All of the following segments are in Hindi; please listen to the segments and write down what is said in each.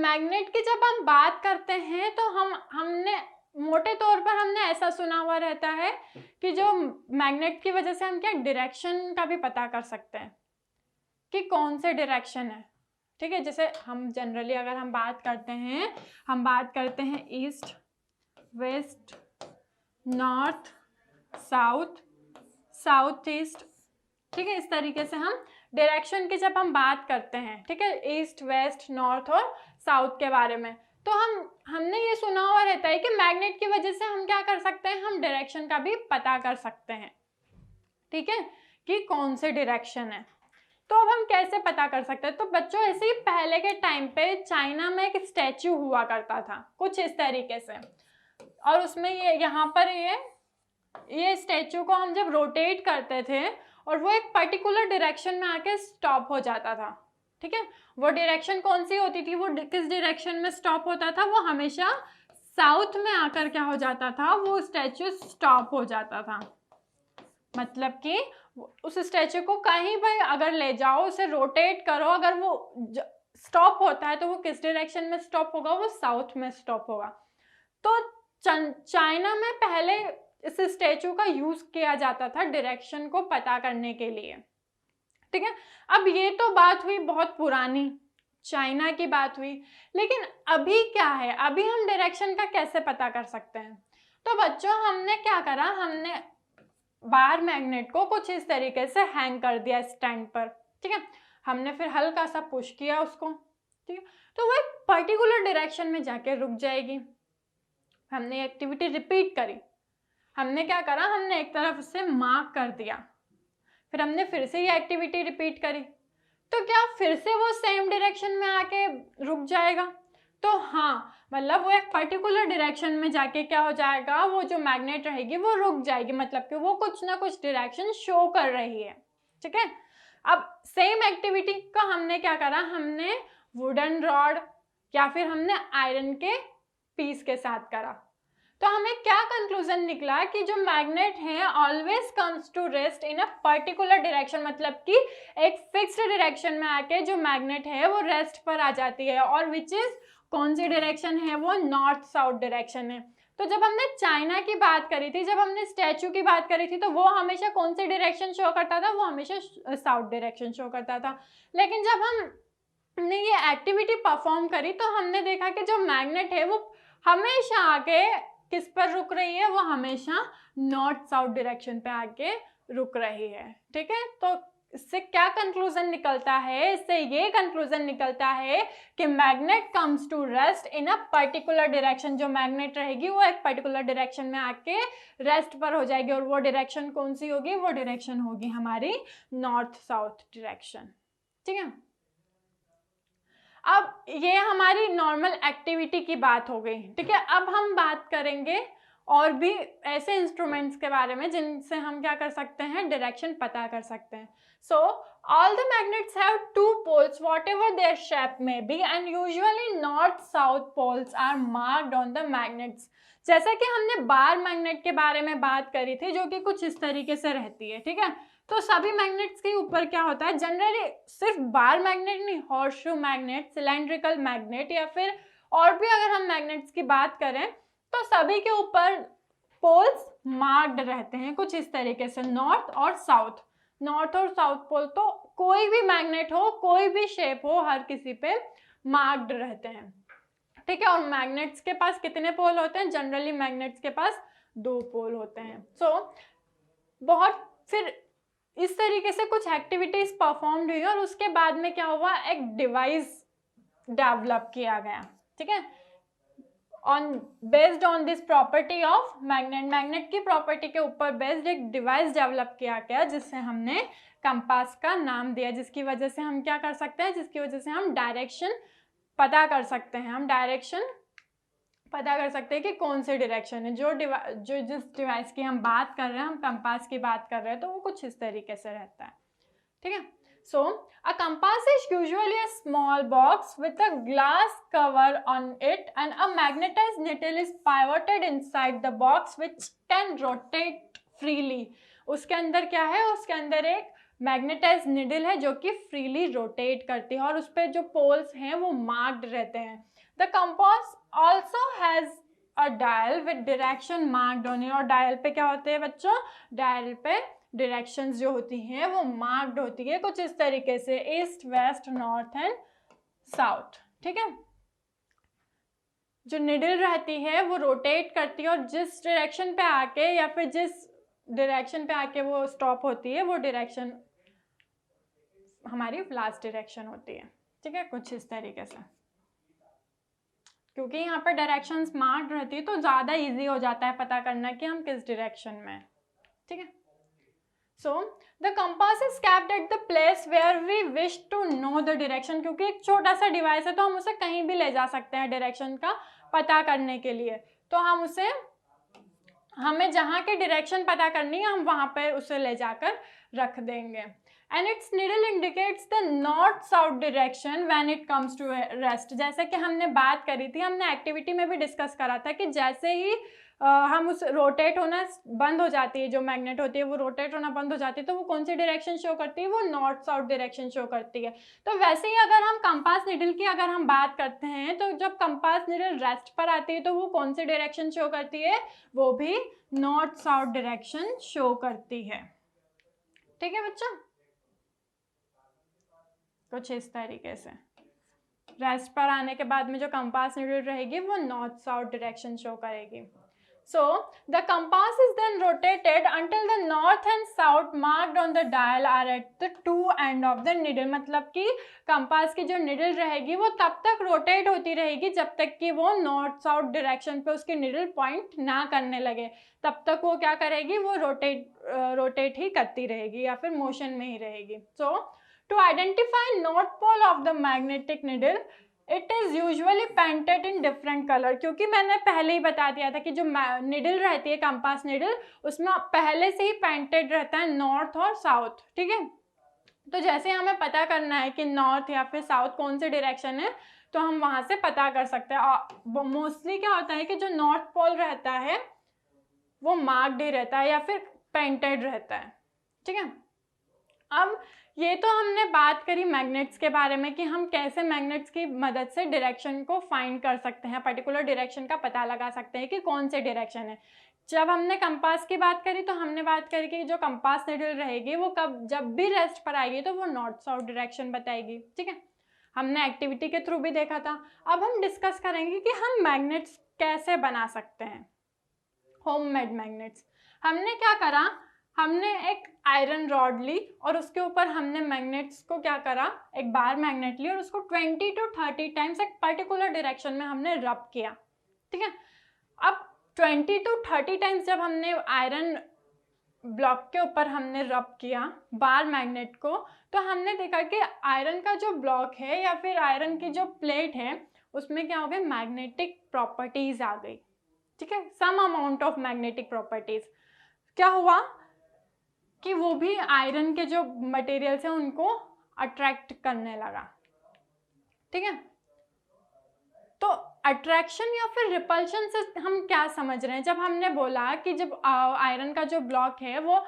मैग्नेट की जब हम बात करते हैं तो हमने मोटे तौर पर हमने ऐसा सुना हुआ रहता है कि जो मैग्नेट की वजह से हम क्या डायरेक्शन का भी पता कर सकते हैं कि कौन से डायरेक्शन है। ठीक है, जैसे हम जनरली अगर हम बात करते हैं east west north south south east. ठीक है, इस तरीके से हम डायरेक्शन की जब हम बात करते हैं, ठीक है, ईस्ट वेस्ट नॉर्थ और साउथ के बारे में, तो हमने ये सुना हुआ रहता है कि मैग्नेट की वजह से हम क्या कर सकते हैं, हम डायरेक्शन का भी पता कर सकते हैं। ठीक है, कि कौन से डायरेक्शन है। तो अब हम कैसे पता कर सकते हैं? तो बच्चों ऐसे ही पहले के टाइम पे चाइना में एक स्टैचू हुआ करता था कुछ इस तरीके से, और उसमें ये यहाँ पर ये स्टैचू को हम जब रोटेट करते थे और वो एक पर्टिकुलर डायरेक्शन में आके स्टॉप हो जाता था। ठीक है, वो डायरेक्शन कौन सी होती थी, वो किस डायरेक्शन में स्टॉप होता था, वो हमेशा साउथ में आकर क्या हो जाता था, वो स्टैचू स्टॉप हो जाता था। मतलब कि उस स्टैचू को कहीं पर अगर ले जाओ, उसे रोटेट करो, अगर वो स्टॉप होता है तो वो किस डायरेक्शन में स्टॉप होगा, वो साउथ में स्टॉप होगा। तो चाइना में पहले इस स्टैचू का यूज किया जाता था डायरेक्शन को पता करने के लिए। ठीक है, अब ये तो बात हुई बहुत पुरानी, चाइना की बात हुई, लेकिन अभी क्या है, अभी हम डायरेक्शन का कैसे पता कर सकते हैं? तो बच्चों हमने क्या करा, हमने बार मैग्नेट को कुछ इस तरीके से हैंग कर दिया स्टैंड पर। ठीक है, हमने फिर हल्का सा पुश किया उसको। ठीक है, तो वो एक पर्टिकुलर डायरेक्शन में जाके रुक जाएगी। हमने एक्टिविटी रिपीट करी, हमने क्या करा, हमने एक तरफ से मार्क कर दिया, फिर हमने फिर से ये एक्टिविटी रिपीट करी, तो क्या फिर से वो सेम डायरेक्शन में आके रुक जाएगा? तो हाँ, मतलब वो एक पर्टिकुलर डायरेक्शन में जाके क्या हो जाएगा, वो जो मैग्नेट रहेगी वो रुक जाएगी, मतलब कि वो कुछ ना कुछ डायरेक्शन शो कर रही है। ठीक है, अब सेम एक्टिविटी का हमने क्या करा, हमने वुडन रॉड या फिर हमने आयरन के पीस के साथ करा। तो हमें क्या कंक्लूजन निकला कि जो मैग्नेट है always comes to rest in a particular direction, मतलब कि एक फिक्स्ड डायरेक्शन में आके जो मैग्नेट है वो रेस्ट पर आ जाती है, और विच इज कौन सी डायरेक्शन है, वो नॉर्थ साउथ डायरेक्शन है। तो जब हमने चाइना की बात करी थी, जब हमने स्टैचू की बात करी थी, तो वो हमेशा कौन सी डायरेक्शन शो करता था, वो हमेशा साउथ डायरेक्शन शो करता था। लेकिन जब हमने ये एक्टिविटी परफॉर्म करी तो हमने देखा कि जो मैग्नेट है वो हमेशा आके किस पर रुक रही है, वो हमेशा नॉर्थ साउथ डायरेक्शन पे आके रुक रही है। ठीक है, तो इससे क्या कंक्लूजन निकलता है, इससे ये कंक्लूजन निकलता है कि magnet comes to rest in a particular direction. जो मैग्नेट रहेगी वो एक पर्टिकुलर डायरेक्शन में आके रेस्ट पर हो जाएगी, और वो डायरेक्शन कौन सी होगी, वो डायरेक्शन होगी हमारी नॉर्थ साउथ डायरेक्शन। ठीक है, अब ये हमारी नॉर्मल एक्टिविटी की बात हो गई। ठीक है, अब हम बात करेंगे और भी ऐसे इंस्ट्रूमेंट्स के बारे में जिनसे हम क्या कर सकते हैं, डायरेक्शन पता कर सकते हैं। So all the magnets have two poles whatever their shape में be, and usually north south poles are marked on the magnets. जैसा कि हमने बार मैग्नेट के बारे में बात करी थी, जो कि कुछ इस तरीके से रहती है। ठीक है, तो सभी मैग्नेट्स के ऊपर क्या होता है, जनरली सिर्फ बार मैग्नेट नहीं, हॉर्सशू मैग्नेट, सिलेंड्रिकल मैग्नेट, या फिर और भी अगर हम मैग्नेट्स की बात करें तो सभी के ऊपर पोल्स मार्क्ड रहते हैं कुछ इस तरीके से, नॉर्थ और साउथ। नॉर्थ और साउथ पोल तो कोई भी मैग्नेट हो, कोई भी शेप हो, हर किसी पे मार्क्ड रहते हैं। ठीक है, और मैग्नेट्स के पास कितने पोल होते हैं, जनरली मैग्नेट्स के पास 2 पोल होते हैं। बहुत फिर इस तरीके से कुछ एक्टिविटीज परफॉर्म्ड हुई और उसके बाद में क्या हुआ, एक डिवाइस डेवलप किया गया। ठीक है, based on this property of magnet की प्रॉपर्टी के ऊपर बेस्ड एक डिवाइस डेवलप किया गया जिससे हमने कंपास का नाम दिया, जिसकी वजह से हम क्या कर सकते हैं, जिसकी वजह से हम डायरेक्शन पता कर सकते हैं। हम डायरेक्शन पता कर सकते हैं कि कौन से डायरेक्शन है। जो जिस डिवाइस की हम बात कर रहे हैं, हम कंपास की बात कर रहे हैं, तो वो कुछ इस तरीके से रहता है। ठीक है, सो a compass is usually a small box with a glass cover on it and a magnetized needle is pivoted inside the box which can rotate freely. उसके अंदर क्या है, उसके अंदर एक मैग्नेटाइज निडल है जो कि फ्रीली रोटेट करती है और उस पर जो पोल्स हैं वो मार्क्ड रहते हैं। The compass also has a dial with direction marked on it. और डायल पे क्या होते हैं बच्चों, डायल पे डायरेक्शंस जो होती हैं वो मार्क्ड होती है कुछ इस तरीके से, east, west, north and south. ठीक है, जो निडल रहती है वो रोटेट करती है और जिस डायरेक्शन पे आके या फिर जिस डायरेक्शन पे आके वो स्टॉप होती है वो डायरेक्शन हमारी लास्ट डायरेक्शन होती है। ठीक है, कुछ इस तरीके से, क्योंकि यहाँ पर डायरेक्शंस मार्क्ड रहती है तो ज़्यादा इजी हो जाता है पता करना कि हम किस डायरेक्शन में हैं। ठीक है, so the compass is kept at the place where we wish to know the direction. क्योंकि एक छोटा सा डिवाइस है तो हम उसे कहीं भी ले जा सकते हैं डायरेक्शन का पता करने के लिए। तो हम उसे, हमें जहाँ की डायरेक्शन पता करनी है हम वहाँ पर उसे ले जाकर रख देंगे। And its needle indicates the north south direction when it comes to rest. जैसे कि हमने बात करी थी, हमने एक्टिविटी में भी डिस्कस करा था कि जैसे ही हम उस रोटेट होना बंद हो जाती है, जो मैग्नेट होती है वो रोटेट होना बंद हो जाती है, तो वो कौन सी डायरेक्शन शो करती है, वो नॉर्थ साउथ डायरेक्शन शो करती है। तो वैसे ही अगर हम कंपास निडल की अगर हम बात करते हैं तो जब कंपास निडल रेस्ट पर आती है तो वो कौन सी डायरेक्शन शो करती है, वो भी नॉर्थ साउथ डायरेक्शन शो करती है। ठीक है बच्चों, कुछ इस तरीके से रेस्ट पर आने के बाद में जो कंपास निडल रहेगी वो नॉर्थ साउथ डायरेक्शन शो करेगी। So the compass is then rotated until the north and south marked on the dial are at the two end of the needle। मतलब कि कंपास की जो निडल रहेगी वो तब तक रोटेट होती रहेगी जब तक कि वो नॉर्थ साउथ डायरेक्शन पे उसकी निडल पॉइंट ना करने लगे, तब तक वो क्या करेगी, वो रोटेट ही करती रहेगी या फिर मोशन में ही रहेगी। So to identify north pole of the magnetic needle it is usually painted in different colour. क्योंकि मैंने पहले ही बता दिया था कि जो निडल रहती है कंपास निडल उसमें पहले से ही पेंटेड रहता है नॉर्थ और साउथ। ठीक है, तो जैसे हमें पता करना है कि नॉर्थ या फिर साउथ कौन सी डायरेक्शन है तो हम वहाँ से पता कर सकते हैं। मोस्टली क्या होता है कि जो नॉर्थ पोल रहता है वो मार्क्ड ही रहता है या फिर पेंटेड रहता है। ठीक है, अब ये तो हमने बात करी मैग्नेट्स के बारे में कि हम कैसे मैग्नेट्स की मदद से डायरेक्शन को फाइंड कर सकते हैं, पर्टिकुलर डायरेक्शन का पता लगा सकते हैं कि कौन से डायरेक्शन है। जब हमने कंपास की बात करी तो हमने बात करी कि जो कंपास निडल रहेगी वो जब भी रेस्ट पर आएगी तो वो नॉर्थ साउथ डायरेक्शन बताएगी। ठीक है, हमने एक्टिविटी के थ्रू भी देखा था। अब हम डिस्कस करेंगे कि हम मैग्नेट्स कैसे बना सकते हैं, होममेड मैग्नेट्स। हमने क्या करा, हमने एक आयरन रॉड ली और उसके ऊपर हमने मैग्नेट्स को क्या करा, एक बार मैग्नेट ली और उसको 20 to 30 टाइम्स एक पर्टिकुलर डायरेक्शन में हमने रब किया। ठीक है, अब 20 to 30 टाइम्स जब हमने आयरन ब्लॉक के ऊपर हमने रब किया बार मैग्नेट को, तो हमने देखा कि आयरन का जो ब्लॉक है या फिर आयरन की जो प्लेट है उसमें क्या हो गया, मैग्नेटिक प्रॉपर्टीज आ गई। ठीक है, some amount of magnetic properties. क्या हुआ कि वो भी आयरन के जो मटेरियल्स हैं उनको अट्रैक्ट करने लगा। ठीक है, तो अट्रैक्शन या फिर रिपल्शन से हम क्या समझ रहे हैं, जब हमने बोला कि जब आयरन का जो ब्लॉक है वो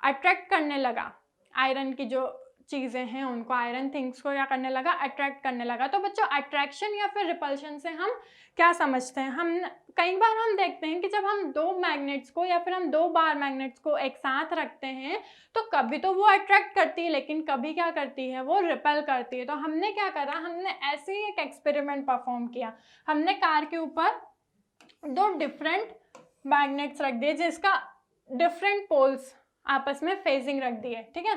अट्रैक्ट करने लगा, आयरन की जो चीज़ें हैं उनको, आयरन थिंग्स को क्या करने लगा, अट्रैक्ट करने लगा। तो बच्चों अट्रैक्शन या फिर रिपल्शन से हम क्या समझते हैं, हम कई बार हम देखते हैं कि जब हम दो मैग्नेट्स को या फिर हम दो बार मैग्नेट्स को एक साथ रखते हैं तो कभी तो वो अट्रैक्ट करती है लेकिन कभी क्या करती है, वो रिपेल करती है। तो हमने क्या करा, हमने ऐसे ही एक एक्सपेरिमेंट परफॉर्म किया। हमने कार के ऊपर दो डिफरेंट मैग्नेट्स रख दिए जिसका डिफरेंट पोल्स आपस में फेजिंग रख दिए। ठीक है,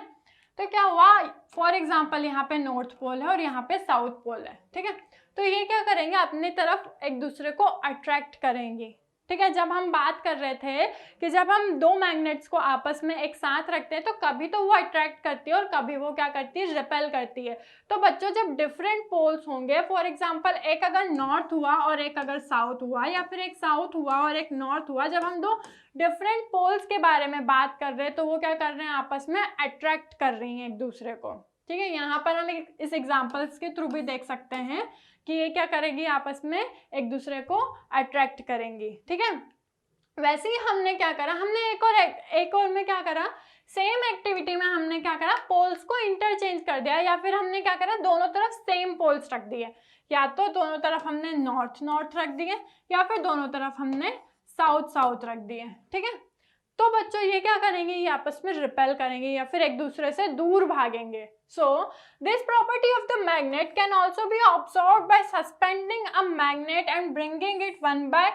तो क्या हुआ, फॉर एग्जाम्पल यहाँ पे नॉर्थ पोल है और यहाँ पे साउथ पोल है। ठीक है, तो ये क्या करेंगे, अपनी तरफ एक दूसरे को अट्रैक्ट करेंगे। ठीक है, जब हम बात कर रहे थे कि जब हम दो मैग्नेट्स को आपस में एक साथ रखते हैं तो कभी तो वो अट्रैक्ट करती है और कभी वो क्या करती है, रिपेल करती है। तो बच्चों जब डिफरेंट पोल्स होंगे, फॉर एग्जांपल एक अगर नॉर्थ हुआ और एक अगर साउथ हुआ या फिर एक साउथ हुआ और एक नॉर्थ हुआ, जब हम दो डिफरेंट पोल्स के बारे में बात कर रहे हैं तो वो क्या कर रहे हैं, आपस में अट्रैक्ट कर रही हैं एक दूसरे को। ठीक है, यहाँ पर हम इस एग्जाम्पल्स के थ्रू भी देख सकते हैं कि ये क्या करेगी, आपस में एक दूसरे को अट्रैक्ट करेंगी। ठीक है, वैसे ही हमने क्या करा, हमने एक और में क्या करा, सेम एक्टिविटी में हमने क्या करा, कर दिया, या फिर हमने क्या करा, दोनों तरफ सेम पोल्स रख दिए, या तो दोनों तरफ हमने नॉर्थ नॉर्थ रख दिए या फिर दोनों तरफ हमने साउथ साउथ रख दिए, ठीक है। तो बच्चों ये क्या करेंगे, ये आपस में रिपेल करेंगे या फिर एक दूसरे से दूर भागेंगे। So this property of the magnet can also be observed by suspending a magnet and bringing it one by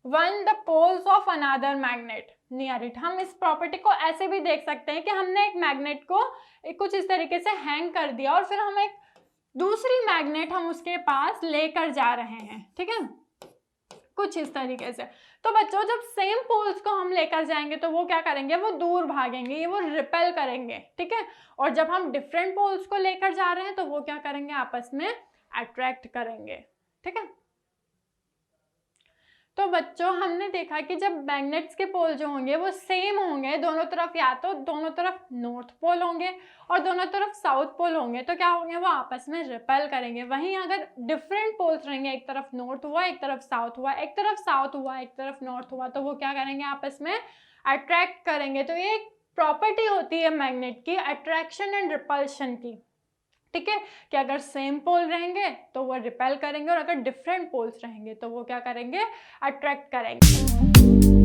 one the poles of another magnet near it. हम इस प्रॉपर्टी को ऐसे भी देख सकते हैं कि हमने एक मैग्नेट को कुछ इस तरीके से हैंग कर दिया और फिर हम एक दूसरी मैग्नेट हम उसके पास लेकर जा रहे हैं, ठीक है, कुछ इस तरीके से। तो बच्चों जब सेम पोल्स को हम लेकर जाएंगे तो वो क्या करेंगे, वो दूर भागेंगे, वो रिपेल करेंगे, ठीक है। और जब हम डिफरेंट पोल्स को लेकर जा रहे हैं तो वो क्या करेंगे, आपस में अट्रैक्ट करेंगे, ठीक है। तो बच्चों हमने देखा कि जब मैग्नेट्स के पोल जो होंगे वो सेम होंगे, दोनों तरफ या तो दोनों तरफ नॉर्थ पोल होंगे और दोनों तरफ साउथ पोल होंगे, तो क्या होंगे, वो आपस में रिपेल करेंगे। वहीं अगर डिफरेंट पोल्स रहेंगे, एक तरफ नॉर्थ हुआ एक तरफ साउथ हुआ, एक तरफ साउथ हुआ एक तरफ नॉर्थ हुआ, तो वो क्या करेंगे, आपस में अट्रैक्ट करेंगे। तो ये एक प्रॉपर्टी होती है मैग्नेट की, अट्रैक्शन एंड रिपल्शन की, ठीक है, कि अगर सेम पोल रहेंगे तो वो रिपेल करेंगे और अगर डिफरेंट पोल्स रहेंगे तो वो क्या करेंगे, अट्रैक्ट करेंगे।